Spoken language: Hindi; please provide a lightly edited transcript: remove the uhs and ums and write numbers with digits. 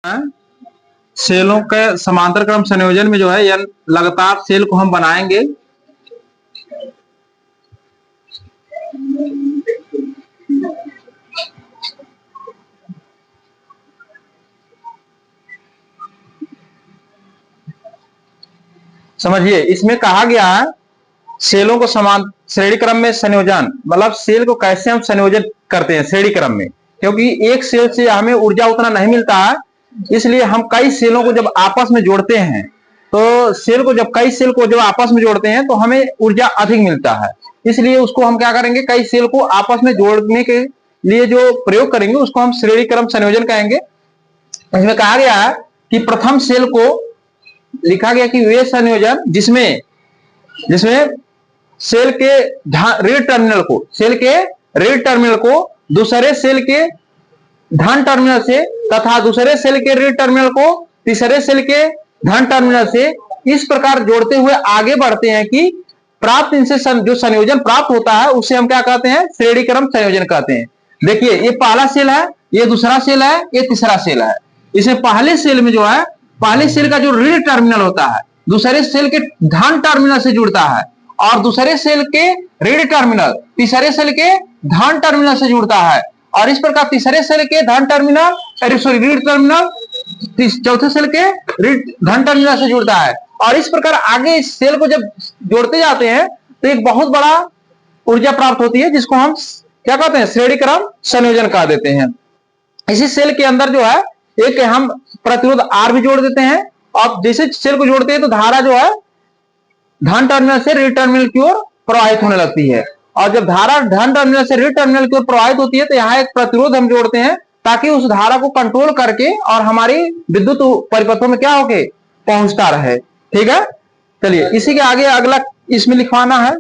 सेलों के समांतर क्रम संयोजन में जो है यह लगातार सेल को हम बनाएंगे। समझिए, इसमें कहा गया है सेलों को समान श्रेणी क्रम में संयोजन, मतलब सेल को कैसे हम संयोजन करते हैं श्रेणी क्रम में, क्योंकि एक सेल से हमें ऊर्जा उतना नहीं मिलता है, इसलिए हम कई सेलों को जब आपस में जोड़ते हैं तो सेल को जब कई सेल को जब आपस में जोड़ते हैं तो हमें ऊर्जा अधिक मिलता है। इसलिए उसको हम क्या करेंगे, कई सेल को आपस में जोड़ने के लिए जो प्रयोग करेंगे उसको हम श्रेणी क्रम संयोजन कहेंगे। इसमें कहा गया है कि प्रथम सेल को लिखा गया कि वे संयोजन जिसमें सेल के ऋण टर्मिनल को दूसरे सेल के धन टर्मिनल से तथा दूसरे सेल के ऋण टर्मिनल को तीसरे सेल के धन टर्मिनल से इस प्रकार जोड़ते हुए आगे बढ़ते हैं कि प्राप्त इनसे जो संयोजन प्राप्त होता है उसे हम क्या कहते हैं, श्रेणी क्रम संयोजन कहते हैं। देखिए, ये पहला सेल है, ये दूसरा सेल है, ये तीसरा सेल है। इसमें पहले सेल में जो है, पहले सेल का जो ऋण टर्मिनल होता है दूसरे सेल के धन टर्मिनल से जुड़ता है और दूसरे सेल के ऋण टर्मिनल तीसरे सेल के धन टर्मिनल से जुड़ता है और इस प्रकार तीसरे सेल के धन टर्मिनल ऋण टर्मिनल चौथे सेल के धन टर्मिनल से जुड़ता है और इस प्रकार आगे इस सेल को जब जोड़ते जाते हैं तो एक बहुत बड़ा ऊर्जा प्राप्त होती है जिसको हम क्या कहते हैं, श्रेणी क्रम संयोजन कह देते हैं। इसी सेल के अंदर जो है एक हम प्रतिरोध R भी जोड़ देते हैं और जैसे सेल को जोड़ते हैं तो धारा जो है धन टर्मिनल से ऋण टर्मिनल की ओर प्रवाहित होने लगती है और जब धारा धन टर्मिनल से ऋण टर्मिनल की ओर प्रवाहित होती है तो यहाँ एक प्रतिरोध हम जोड़ते हैं ताकि उस धारा को कंट्रोल करके और हमारी विद्युत परिपथों में क्या होके पहुंचता रहे। ठीक है, चलिए इसी के आगे अगला इसमें लिखवाना है।